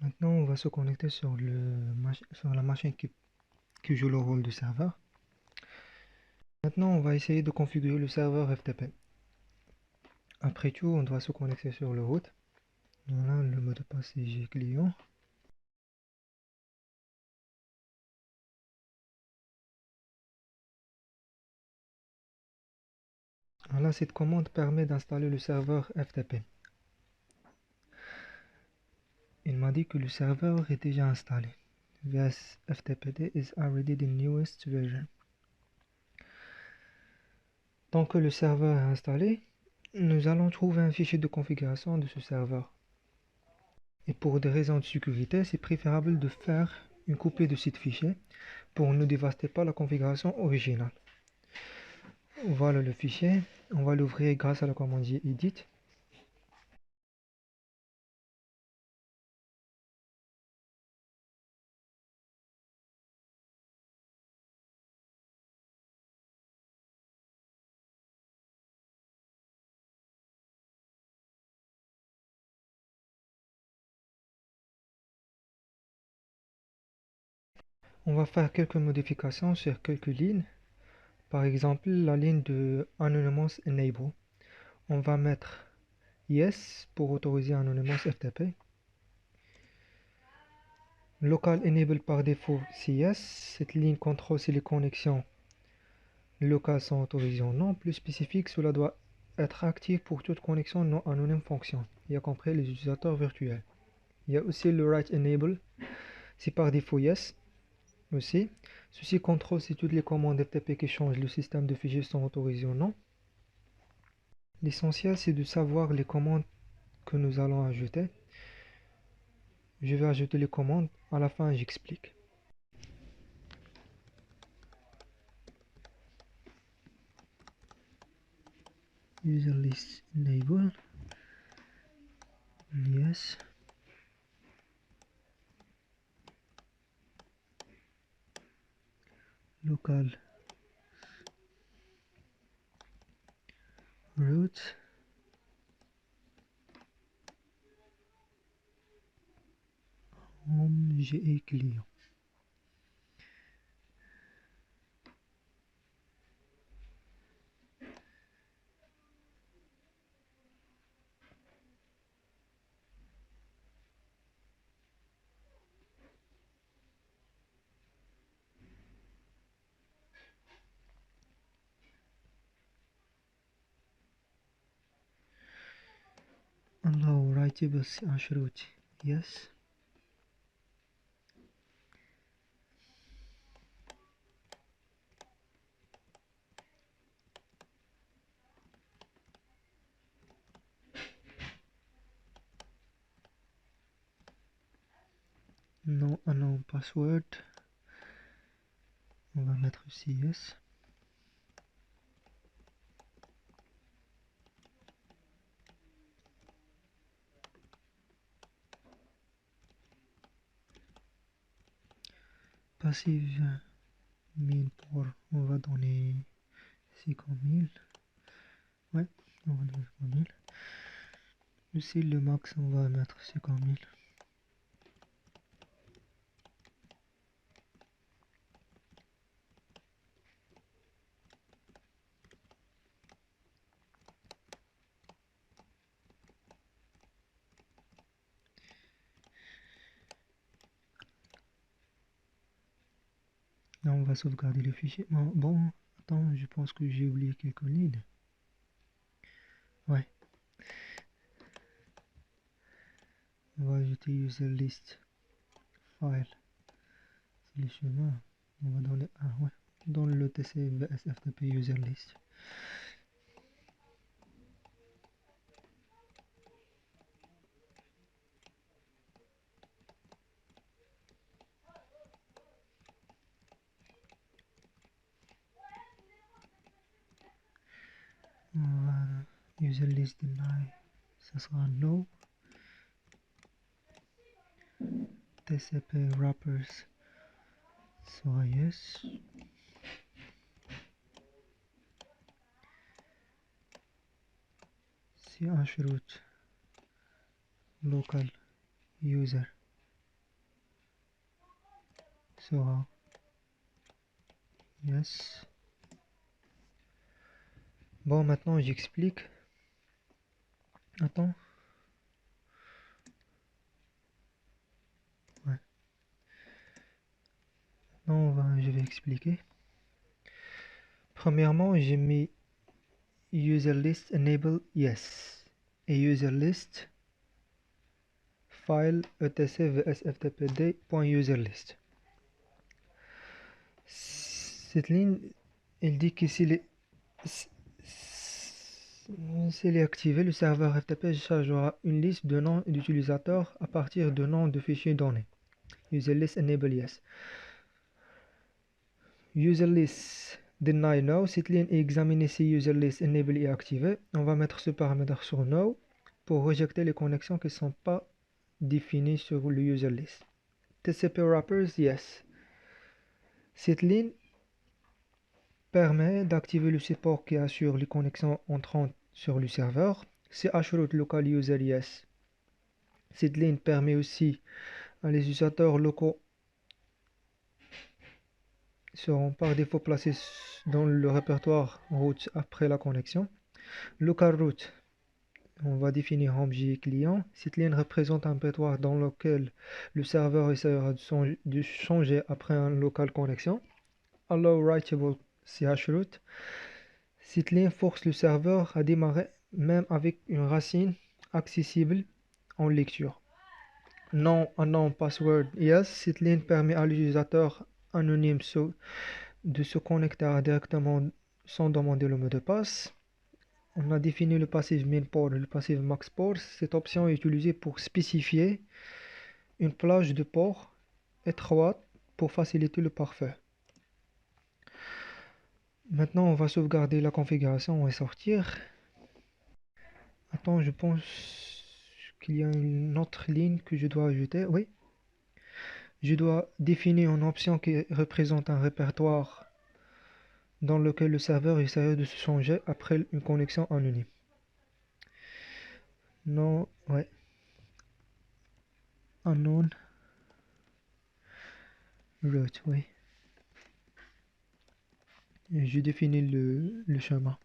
Maintenant, on va se connecter sur la machine qui joue le rôle de serveur. Maintenant, on va essayer de configurer le serveur FTP. Après tout, on doit se connecter sur le route. Voilà, le mot de passe est gclient. Voilà, cette commande permet d'installer le serveur FTP. Il m'a dit que le serveur est déjà installé. VS FTPD is already the newest version. Tant que le serveur est installé, nous allons trouver un fichier de configuration de ce serveur. Et pour des raisons de sécurité, c'est préférable de faire une copie de ce fichier pour ne dévaster pas la configuration originale. Voilà le fichier, on va l'ouvrir grâce à la commande edit. On va faire quelques modifications sur quelques lignes. Par exemple, la ligne de Anonymous Enable. On va mettre Yes pour autoriser Anonymous FTP. Local Enable par défaut, c'est Yes. Cette ligne contrôle si les connexions locales sont autorisées ou non. Plus spécifique, cela doit être actif pour toute connexion non anonyme fonction, y compris les utilisateurs virtuels. Il y a aussi le Write Enable, c'est par défaut Yes aussi. Ceci contrôle si toutes les commandes FTP qui changent le système de fichiers sont autorisées ou non. L'essentiel, c'est de savoir les commandes que nous allons ajouter. Je vais ajouter les commandes, à la fin j'explique. User list enable, yes. Local route, home gclient. Allow writable route, yes. Non unknown password, on va mettre aussi yes. Passive min pour, on va donner 50 000. Ouais, on va donner 50 000. Aussi le max, on va mettre 50 000. Là, on va sauvegarder le fichier. Bon, attends, je pense que j'ai oublié quelques lignes. Ouais. On va ajouter user list file. C'est le chemin. On va donner un, ouais. Dans le TC VSFTP user list. Voilà. User list deny. Ça sera no. TCP wrappers sera yes. CH root local user sera yes. Bon, maintenant j'explique. Attends. Ouais. Non, je vais expliquer. Premièrement, j'ai mis user list enable yes et user list file etc vsftpd.userlist. Cette ligne, elle dit que s'il est activé, le serveur FTP chargera une liste de noms d'utilisateurs à partir de noms de fichiers donnés. User list enable yes. User list deny no. Cette ligne est examinée si user list enable est activé. On va mettre ce paramètre sur no pour rejeter les connexions qui ne sont pas définies sur le user list. TCP wrappers yes. Cette ligne permet d'activer le support qui assure les connexions entrantes sur le serveur. chroot local user yes. Cette ligne permet aussi à les utilisateurs locaux seront par défaut placés dans le répertoire route après la connexion. Local route, on va définir objet client. Cette ligne représente un répertoire dans lequel le serveur essaiera de changer après une local connexion. Allow writable chroot. Cette ligne force le serveur à démarrer même avec une racine accessible en lecture. Non password yes. Cette ligne permet à l'utilisateur anonyme de se connecter directement sans demander le mot de passe. On a défini le passif min port et le passif max port. Cette option est utilisée pour spécifier une plage de port étroite pour faciliter le pare-feu. Maintenant, on va sauvegarder la configuration et sortir. Attends, je pense qu'il y a une autre ligne que je dois ajouter. Oui. Je dois définir une option qui représente un répertoire dans lequel le serveur essaie de se changer après une connexion anonyme. Non, ouais. Unknown route, oui. Et je définis le chemin.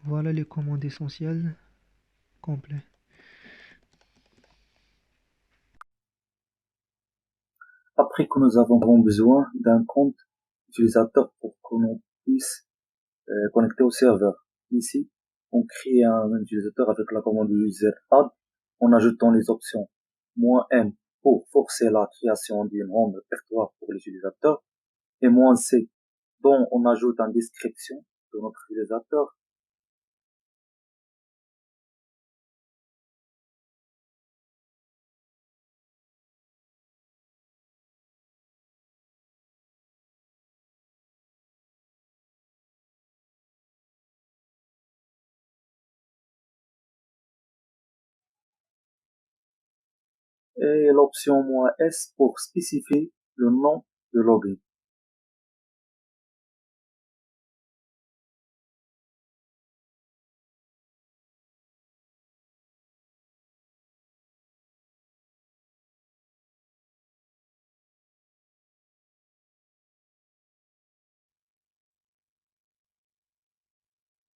Voilà les commandes essentielles complètes. Après que nous avons besoin d'un compte utilisateur pour que l'on puisse connecter au serveur. Ici, on crée un utilisateur avec la commande user add en ajoutant les options -m pour forcer la création d'une home répertoire pour l'utilisateur et -c dont on ajoute une description de notre utilisateur. Et l'option -s pour spécifier le nom de login.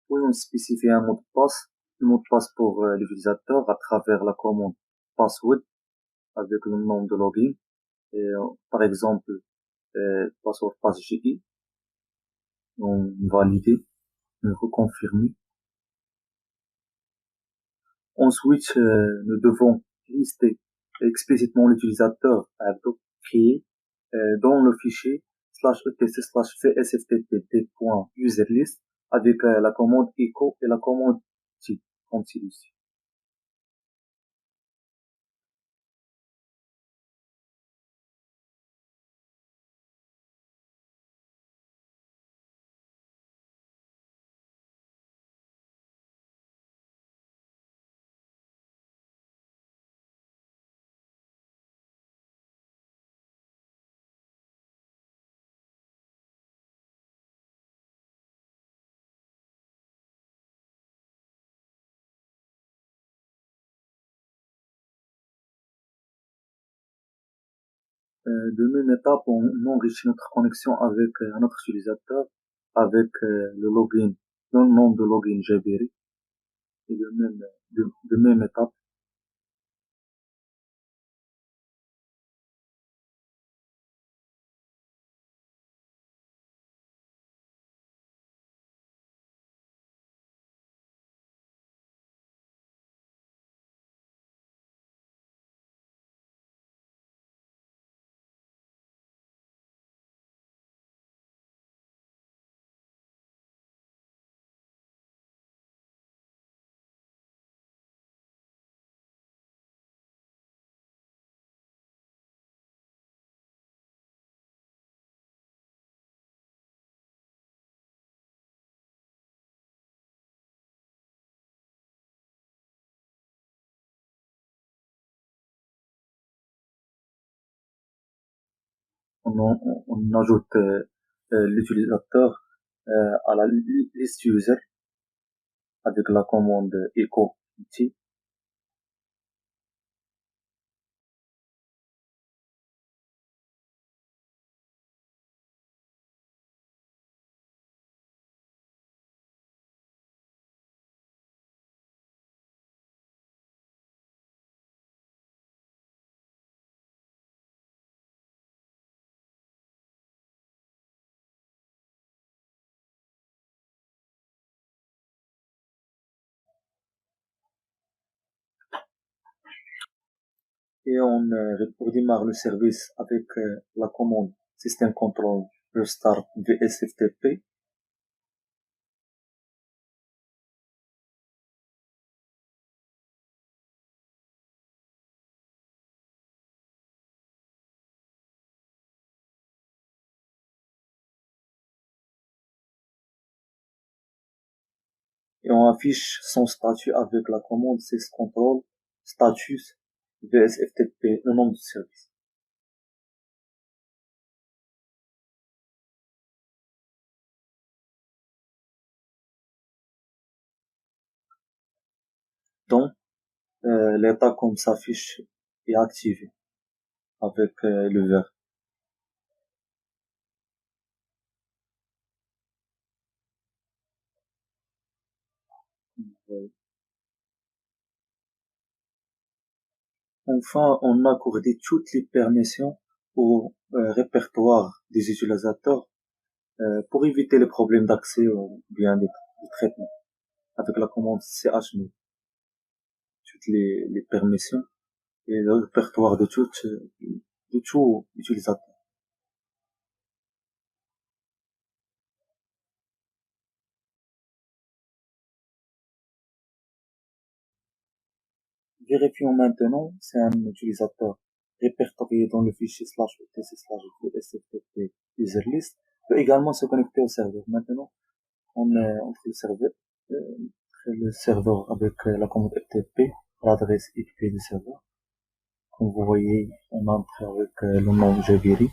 Pouvons spécifier un mot de passe pour l'utilisateur à travers la commande password avec le nom de login. Et, par exemple, password passgi, on valider, on reconfirmer. Ensuite, nous devons lister explicitement l'utilisateur à créer dans le fichier /etc/vsftpd.userlist avec la commande echo et la commande t, comme ci-dessus. De même étape, on enrichit notre connexion avec un autre utilisateur, avec le login, le nom de login Jabiri, et de même étape, on ajoute l'utilisateur à la liste user avec la commande echo ici. Et on redémarre le service avec la commande system control restart VSFTP. Et on affiche son statut avec la commande syscontrol status VSFTP, le nom du service. Donc, l'état comme s'affiche est activé avec le vert. Enfin, on a accordé toutes les permissions au répertoire des utilisateurs pour éviter les problèmes d'accès ou bien de traitement avec la commande chmod. Toutes les permissions et le répertoire de tout utilisateur. Vérifions maintenant si un utilisateur répertorié dans le fichier /etc/sftp userlist peut également se connecter au serveur. Maintenant, on est entre le serveur avec la commande FTP, l'adresse IP du serveur. Comme vous voyez, on entre avec le nom Jabiri.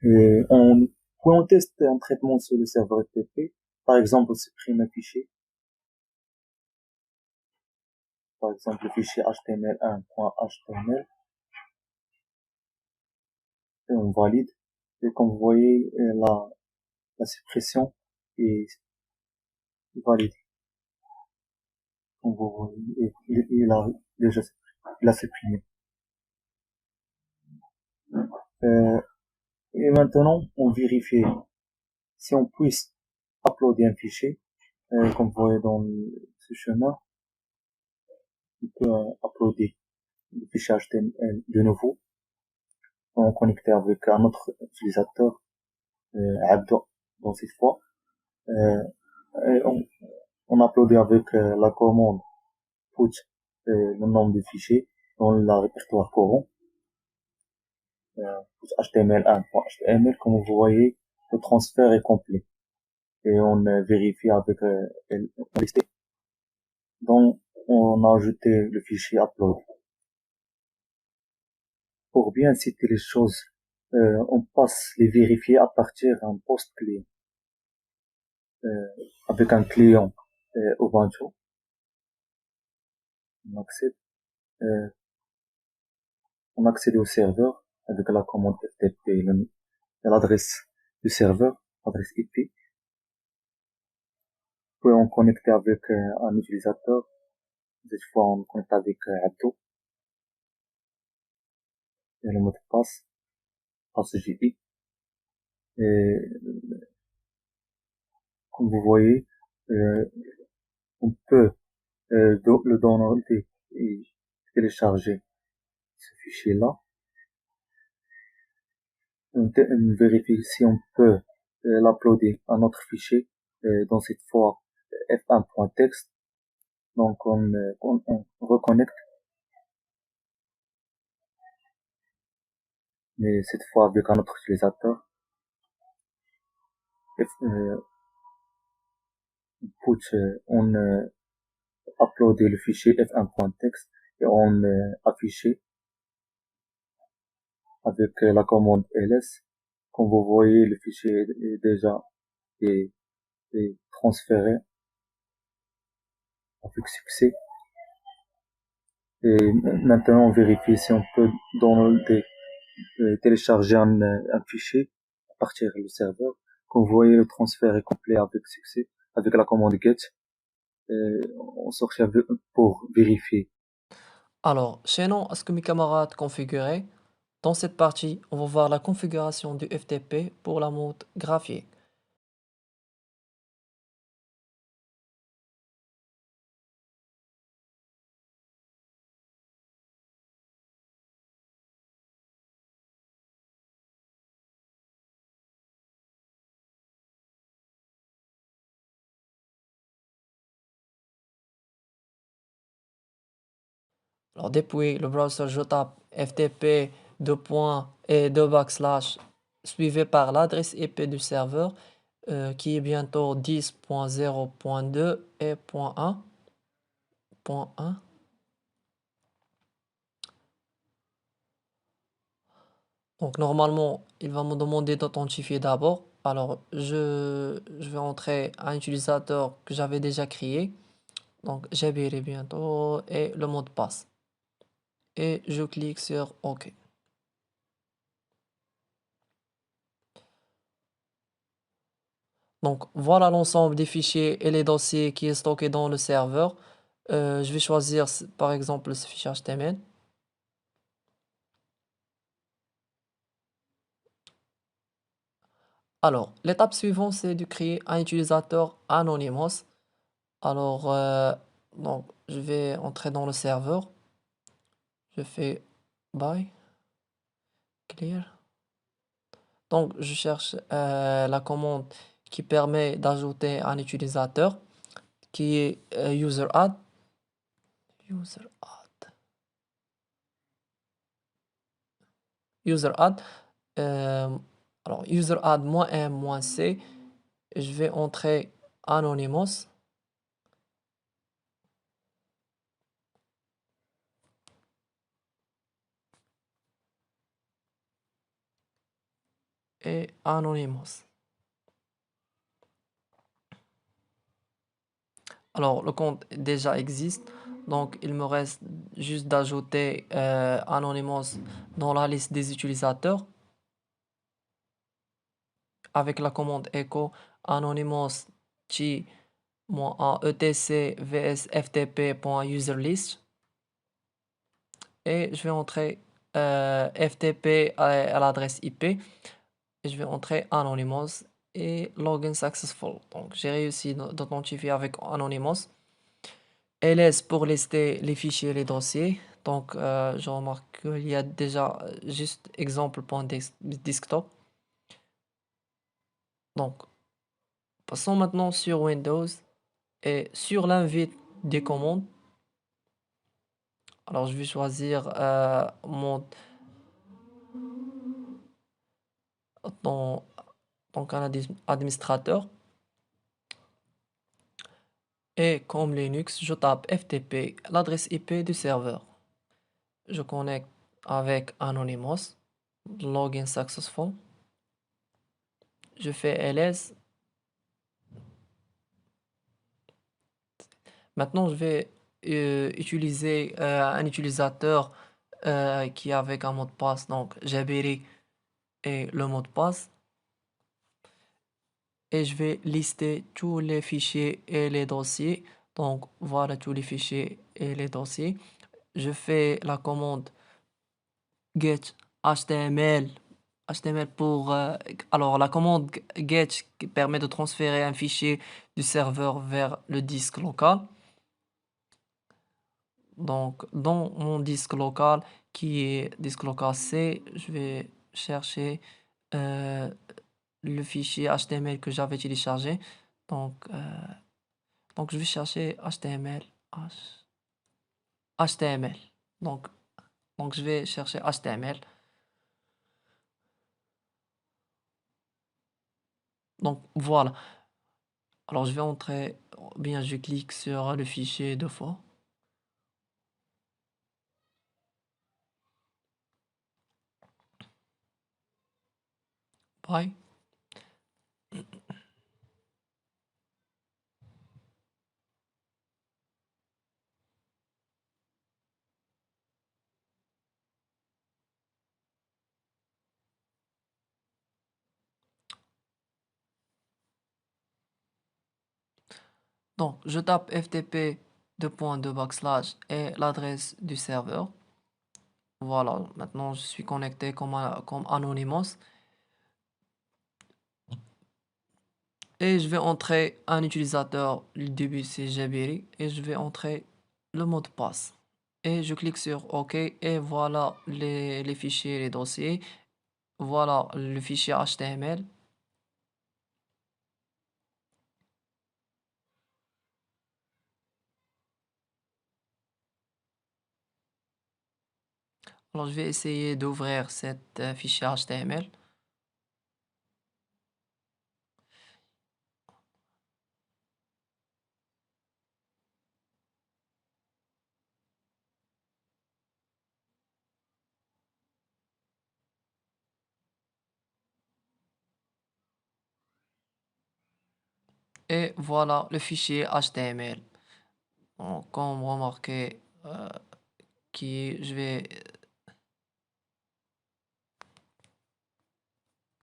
Et on teste un traitement sur le serveur FTP. Par exemple, on supprime un fichier. Par exemple, le fichier html1.html. Et on valide. Et comme vous voyez, la suppression est valide. Comme vous voyez, il a déjà supprimé. Et maintenant, on vérifie si on puisse uploader un fichier. Comme vous voyez dans ce chemin, on peut uploader le fichier HTML de nouveau. On connecter avec un autre utilisateur, Abdo, dans cette fois. Et on uploadait avec la commande put le nom du fichier dans le répertoire courant. HTML1.html, comme vous voyez, le transfert est complet. Et on vérifie avec listé. Donc, on a ajouté le fichier upload. Pour bien citer les choses, on passe les vérifier à partir d'un post client. Avec un client Ubuntu. On accède. on accède au serveur avec la commande FTP et l'adresse du serveur, adresse IP. Puis on connecte avec un utilisateur. Cette fois, on connecte avec Abdo et le mot de passe JI. Et comme vous voyez, on peut le downloader et télécharger ce fichier-là. On vérifie si on peut l'uploader à notre fichier, dans cette fois f1.txt. Donc on reconnecte, mais cette fois avec un autre utilisateur. On uploader le fichier f1.txt et on afficher avec la commande ls. Comme vous voyez, le fichier est déjà est transféré avec succès. Et maintenant, on vérifie si on peut downloader, télécharger un fichier à partir du serveur. Comme vous voyez, le transfert est complet avec succès avec la commande get. On sort pour vérifier. Alors, chaînon, à ce que mes camarades configurés, dans cette partie, on va voir la configuration du FTP pour la mode graphique. Alors, depuis le browser, je tape FTP suivi par l'adresse IP du serveur qui est bientôt 10.0.2 et .1. Donc normalement, il va me demander d'authentifier d'abord. Alors je vais entrer un utilisateur que j'avais déjà créé. Donc j'habillerai bientôt et le mot de passe. Et je clique sur OK. Donc voilà l'ensemble des fichiers et les dossiers qui est stocké dans le serveur. Je vais choisir par exemple ce fichier HTML. Alors l'étape suivante c'est de créer un utilisateur Anonymous. Alors donc je vais entrer dans le serveur. Je fais by clear. Donc je cherche la commande qui permet d'ajouter un utilisateur qui est user add. User add. Alors user add -m -c. Je vais entrer Anonymous. Et Anonymous. Alors le compte déjà existe, donc il me reste juste d'ajouter Anonymous dans la liste des utilisateurs avec la commande echo anonymous -etc vs ftp.userlist et je vais entrer ftp à l'adresse IP et je vais entrer Anonymous et login successful. Donc j'ai réussi d'authentifier avec Anonymous. ls pour lister les fichiers et les dossiers. Donc je remarque qu'il y a déjà juste exemple.desktop. Donc passons maintenant sur Windows et sur l'invite des commandes. Alors je vais choisir mon donc un administrateur. Et comme Linux, je tape FTP, l'adresse IP du serveur. Je connecte avec Anonymous, login successful. Je fais ls. Maintenant, je vais utiliser un utilisateur qui est avec un mot de passe, donc Jabiri et le mot de passe. Et je vais lister tous les fichiers et les dossiers. Donc voilà tous les fichiers et les dossiers. Je fais la commande get HTML pour alors la commande get qui permet de transférer un fichier du serveur vers le disque local. Donc dans mon disque local qui est disque local C, je vais chercher euh, le fichier HTML que j'avais téléchargé. Donc donc je vais chercher HTML. Donc donc je vais chercher HTML. Donc voilà. Alors je vais entrer, bien je clique sur le fichier deux fois. Pareil. Donc je tape FTP backslash et l'adresse du serveur. Voilà, maintenant je suis connecté comme Anonymous. Et je vais entrer un utilisateur, le début c'est Jabiri, et je vais entrer le mot de passe. Et je clique sur OK, et voilà les fichiers, les dossiers. Voilà le fichier HTML. Alors je vais essayer d'ouvrir cet fichier HTML. Et voilà le fichier HTML. Donc, comme remarquez, je vais